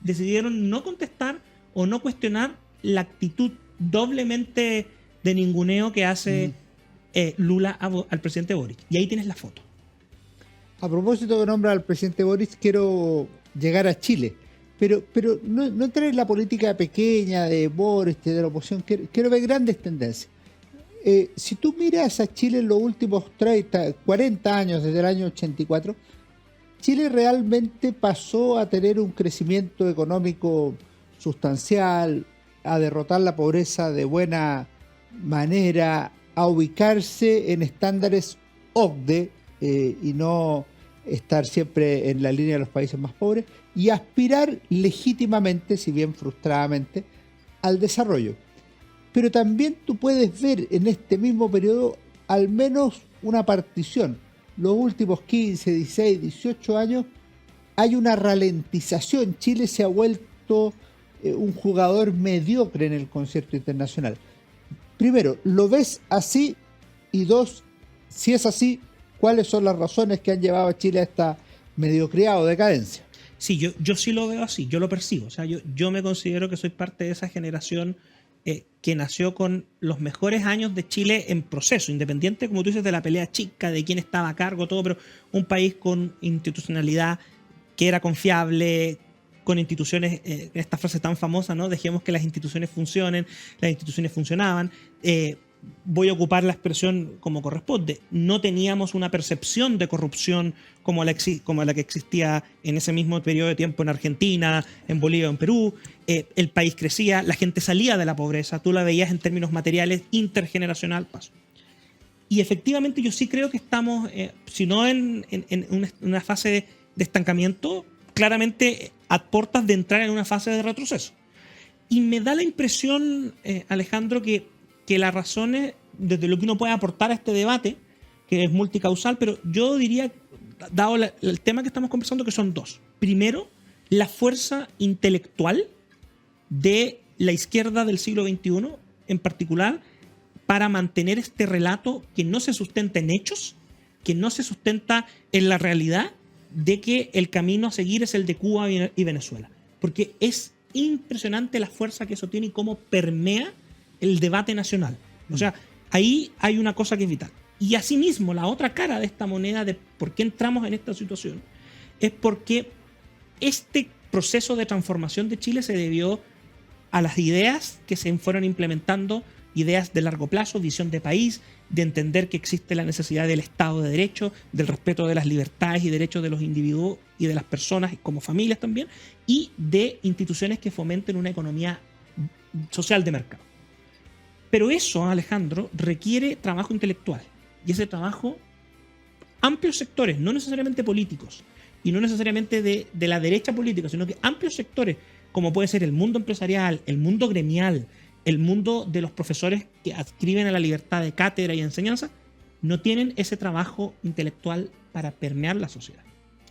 Decidieron no contestar o no cuestionar la actitud doblemente de ninguneo que hace Lula al presidente Boric. Y ahí tienes la foto. A propósito de nombrar al presidente Boric, quiero llegar a Chile. Pero no entrar en la política pequeña de Boric, de la oposición. Quiero ver grandes tendencias. Si tú miras a Chile en los últimos 40 años, desde el año 84, Chile realmente pasó a tener un crecimiento económico sustancial, a derrotar la pobreza de buena manera, a ubicarse en estándares OCDE y no estar siempre en la línea de los países más pobres, y aspirar legítimamente, si bien frustradamente, al desarrollo. Pero también tú puedes ver en este mismo periodo al menos una partición. Los últimos 15, 16, 18 años hay una ralentización. Chile se ha vuelto un jugador mediocre en el concierto internacional. Primero, ¿lo ves así? Y dos, si es así, ¿cuáles son las razones que han llevado a Chile a esta mediocridad o decadencia? Sí, yo sí lo veo así, yo lo percibo. O sea, yo me considero que soy parte de esa generación que nació con los mejores años de Chile en proceso, independiente, como tú dices, de la pelea chica, de quién estaba a cargo, todo, pero un país con institucionalidad que era confiable, con instituciones, esta frase tan famosa, ¿no? Dejemos que las instituciones funcionen, las instituciones funcionaban. Voy a ocupar la expresión como corresponde. No teníamos una percepción de corrupción como la que existía en ese mismo periodo de tiempo en Argentina, en Bolivia, en Perú. El país crecía, la gente salía de la pobreza, tú la veías en términos materiales, intergeneracional, paso. Y efectivamente yo sí creo que estamos, si no en una fase de estancamiento, claramente a puertas de entrar en una fase de retroceso. Y me da la impresión, Alejandro, que las razones, desde lo que uno puede aportar a este debate, que es multicausal, pero yo diría, dado el tema que estamos conversando, que son dos. Primero, la fuerza intelectual de la izquierda del siglo XXI, en particular, para mantener este relato que no se sustenta en hechos, que no se sustenta en la realidad de que el camino a seguir es el de Cuba y Venezuela. Porque es impresionante la fuerza que eso tiene y cómo permea el debate nacional. O sea, ahí hay una cosa que es vital. Y asimismo, la otra cara de esta moneda de por qué entramos en esta situación es porque este proceso de transformación de Chile se debió a las ideas que se fueron implementando, ideas de largo plazo, visión de país, de entender que existe la necesidad del Estado de Derecho, del respeto de las libertades y derechos de los individuos y de las personas como familias también, y de instituciones que fomenten una economía social de mercado. Pero eso, Alejandro, requiere trabajo intelectual. Y ese trabajo, amplios sectores, no necesariamente políticos, y no necesariamente de la derecha política, sino que amplios sectores, como puede ser el mundo empresarial, el mundo gremial, el mundo de los profesores que adscriben a la libertad de cátedra y enseñanza, no tienen ese trabajo intelectual para permear la sociedad.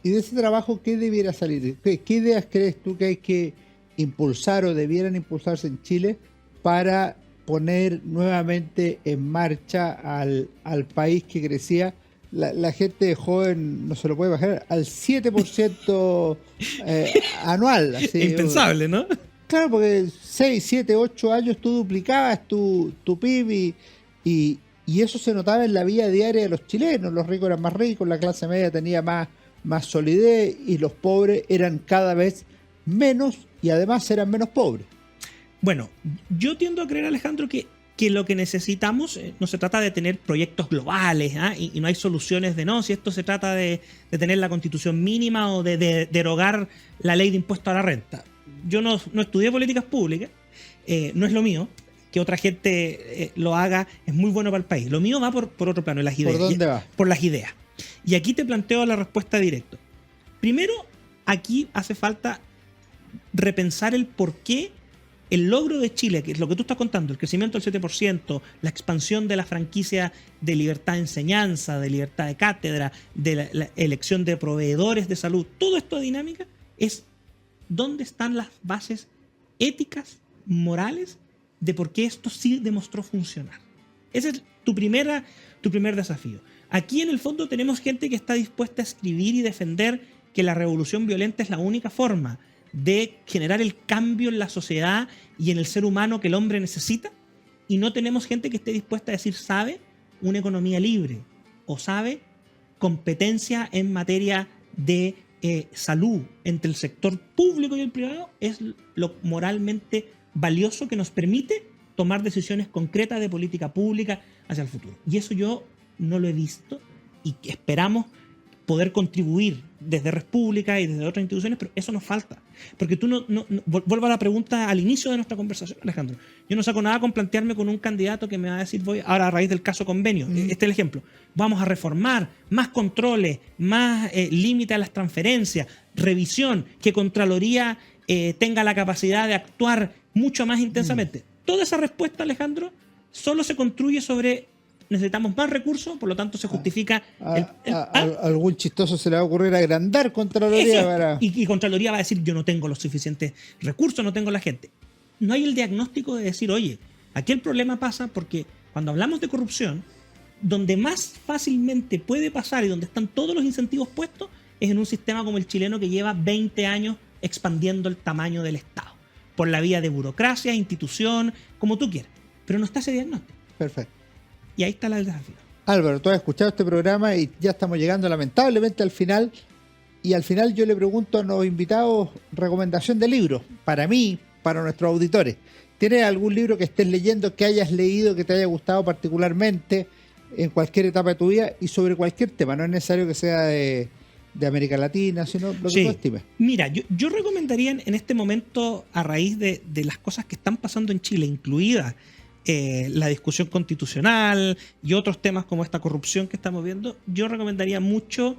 Y de ese trabajo, ¿qué debiera salir? ¿Qué ideas crees tú que hay que impulsar o debieran impulsarse en Chile para poner nuevamente en marcha al país que crecía? La gente joven no se lo puede bajar al 7% anual. Así, impensable, ¿no? Claro, porque 6, 7, 8 años tú duplicabas tu PIB y eso se notaba en la vida diaria de los chilenos. Los ricos eran más ricos, la clase media tenía más solidez y los pobres eran cada vez menos y además eran menos pobres. Bueno, yo tiendo a creer, Alejandro, que lo que necesitamos no se trata de tener proyectos globales y no hay soluciones de no, si esto se trata de tener la constitución mínima o de derogar la ley de impuesto a la renta. Yo no estudié políticas públicas, no es lo mío, que otra gente lo haga es muy bueno para el país. Lo mío va por otro plano, las ideas. ¿Por dónde va? Por las ideas. Y aquí te planteo la respuesta directa. Primero, aquí hace falta repensar el por qué el logro de Chile, que es lo que tú estás contando, el crecimiento del 7%, la expansión de la franquicia de libertad de enseñanza, de libertad de cátedra, de la elección de proveedores de salud, todo esto de dinámica es dónde están las bases éticas, morales, de por qué esto sí demostró funcionar. Ese es tu primer desafío. Aquí en el fondo tenemos gente que está dispuesta a escribir y defender que la revolución violenta es la única forma de generar el cambio en la sociedad y en el ser humano que el hombre necesita, y no tenemos gente que esté dispuesta a decir sabe una economía libre o sabe competencia en materia de salud entre el sector público y el privado es lo moralmente valioso que nos permite tomar decisiones concretas de política pública hacia el futuro. Y eso yo no lo he visto y esperamos poder contribuir desde República y desde otras instituciones, pero eso nos falta. Porque tú vuelvo a la pregunta al inicio de nuestra conversación, Alejandro. Yo no saco nada con plantearme con un candidato que me va a decir, voy ahora a raíz del caso convenio, este es el ejemplo, vamos a reformar, más controles, más límite a las transferencias, revisión, que Contraloría tenga la capacidad de actuar mucho más intensamente. Toda esa respuesta, Alejandro, solo se construye sobre necesitamos más recursos, por lo tanto se justifica algún chistoso se le va a ocurrir agrandar Contraloría para... y Contraloría va a decir yo no tengo los suficientes recursos, no tengo la gente. No hay el diagnóstico de decir, oye, aquí el problema pasa porque cuando hablamos de corrupción, donde más fácilmente puede pasar y donde están todos los incentivos puestos es en un sistema como el chileno que lleva 20 años expandiendo el tamaño del Estado, por la vía de burocracia, institución, como tú quieras, pero no está ese diagnóstico. Perfecto. Y ahí está la desafío. Álvaro, tú has escuchado este programa y ya estamos llegando lamentablemente al final. Y al final yo le pregunto a los invitados recomendación de libros, para mí, para nuestros auditores. ¿Tienes algún libro que estés leyendo, que hayas leído, que te haya gustado particularmente en cualquier etapa de tu vida y sobre cualquier tema? No es necesario que sea de América Latina, sino lo que tú estimes. Mira, yo recomendaría en este momento, a raíz de las cosas que están pasando en Chile, incluida la discusión constitucional y otros temas como esta corrupción que estamos viendo, yo recomendaría mucho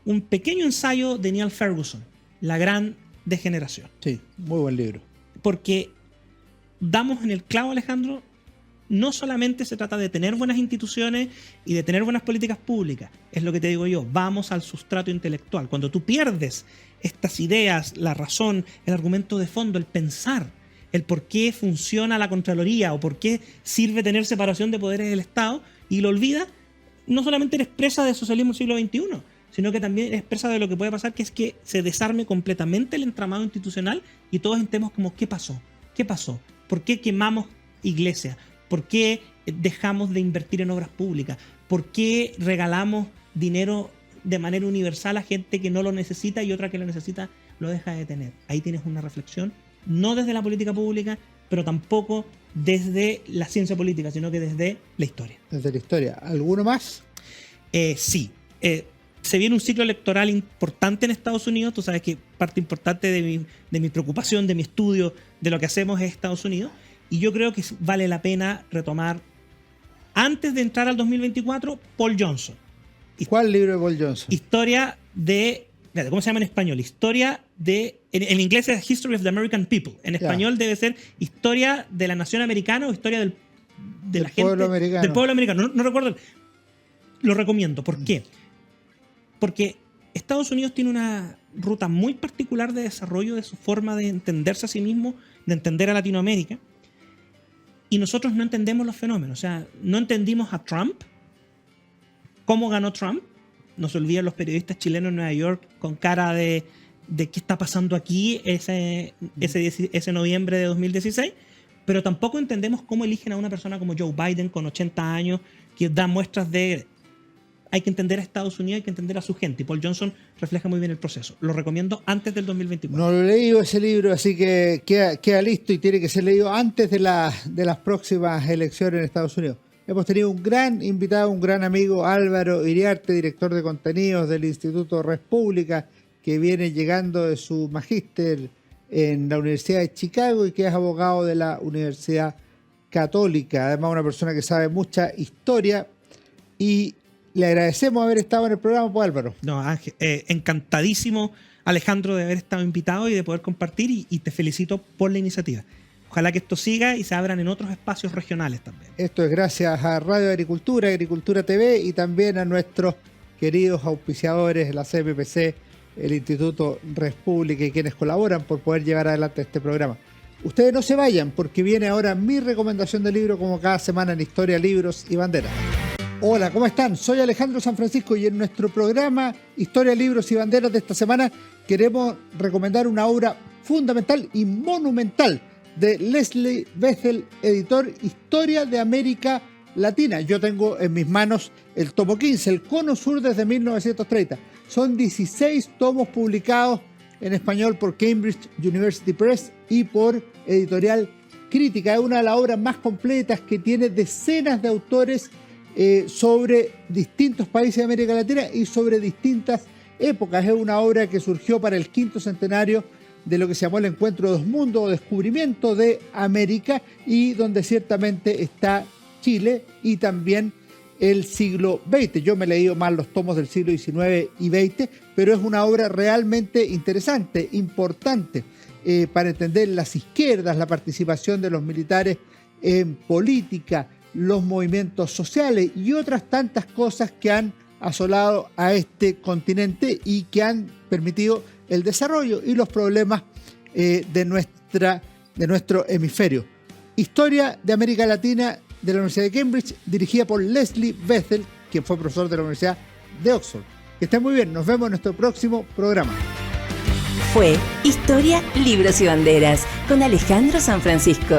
un pequeño ensayo de Neil Ferguson, La Gran Degeneración. Sí, muy buen libro. Porque damos en el clavo, Alejandro, no solamente se trata de tener buenas instituciones y de tener buenas políticas públicas, es lo que te digo yo, vamos al sustrato intelectual. Cuando tú pierdes estas ideas, la razón, el argumento de fondo, el pensar, el por qué funciona la Contraloría o por qué sirve tener separación de poderes del Estado y lo olvidas, no solamente eres presa del socialismo del siglo XXI, sino que también eres presa de lo que puede pasar, que es que se desarme completamente el entramado institucional y todos entremos como ¿qué pasó? ¿Qué pasó? ¿Por qué quemamos iglesias? ¿Por qué dejamos de invertir en obras públicas? ¿Por qué regalamos dinero de manera universal a gente que no lo necesita y otra que lo necesita lo deja de tener? Ahí tienes una reflexión, no desde la política pública, pero tampoco desde la ciencia política, sino que desde la historia. Desde la historia. ¿Alguno más? Sí. Se viene un ciclo electoral importante en Estados Unidos. Tú sabes que parte importante de mi preocupación, de mi estudio, de lo que hacemos es Estados Unidos. Y yo creo que vale la pena retomar, antes de entrar al 2024, Paul Johnson. ¿Cuál libro de Paul Johnson? Historia de... ¿Cómo se llama en español? Historia de... En inglés es History of the American People. En español debe ser Historia de la Nación Americana o Historia de la gente... Pueblo americano. Del pueblo americano. No recuerdo. Lo recomiendo. ¿Por qué? Porque Estados Unidos tiene una ruta muy particular de desarrollo de su forma de entenderse a sí mismo, de entender a Latinoamérica. Y nosotros no entendemos los fenómenos. O sea, no entendimos a Trump. ¿Cómo ganó Trump? Nos olvidan los periodistas chilenos en Nueva York con cara de qué está pasando aquí ese noviembre de 2016. Pero tampoco entendemos cómo eligen a una persona como Joe Biden con 80 años que da muestras de... Hay que entender a Estados Unidos, hay que entender a su gente. Y Paul Johnson refleja muy bien el proceso. Lo recomiendo antes del 2024. No lo he leído ese libro, así que queda listo y tiene que ser leído antes de las próximas elecciones en Estados Unidos. Hemos tenido un gran invitado, un gran amigo, Álvaro Iriarte, director de contenidos del Instituto República, que viene llegando de su magíster en la Universidad de Chicago y que es abogado de la Universidad Católica. Además, una persona que sabe mucha historia y le agradecemos haber estado en el programa, pues, Álvaro. No, Ángel, encantadísimo, Alejandro, de haber estado invitado y de poder compartir y te felicito por la iniciativa. Ojalá que esto siga y se abran en otros espacios regionales también. Esto es gracias a Radio Agricultura, Agricultura TV y también a nuestros queridos auspiciadores, la CMPC, el Instituto República y quienes colaboran por poder llevar adelante este programa. Ustedes no se vayan porque viene ahora mi recomendación de libro como cada semana en Historia, Libros y Banderas. Hola, ¿cómo están? Soy Alejandro San Francisco y en nuestro programa Historia, Libros y Banderas de esta semana queremos recomendar una obra fundamental y monumental de Leslie Bethel, editor, Historia de América Latina. Yo tengo en mis manos el tomo 15, el Cono Sur desde 1930. Son 16 tomos publicados en español por Cambridge University Press y por Editorial Crítica. Es una de las obras más completas que tiene decenas de autores sobre distintos países de América Latina y sobre distintas épocas. Es una obra que surgió para el 5º centenario de lo que se llamó el Encuentro de los Mundos o Descubrimiento de América, y donde ciertamente está Chile y también el siglo XX. Yo me he leído más los tomos del siglo XIX y XX, pero es una obra realmente interesante, importante, para entender las izquierdas, la participación de los militares en política, los movimientos sociales y otras tantas cosas que han asolado a este continente y que han permitido el desarrollo y los problemas de nuestro hemisferio. Historia de América Latina de la Universidad de Cambridge, dirigida por Leslie Bethel, quien fue profesor de la Universidad de Oxford. Que estén muy bien, nos vemos en nuestro próximo programa. Fue Historia, Libros y Banderas con Alejandro San Francisco.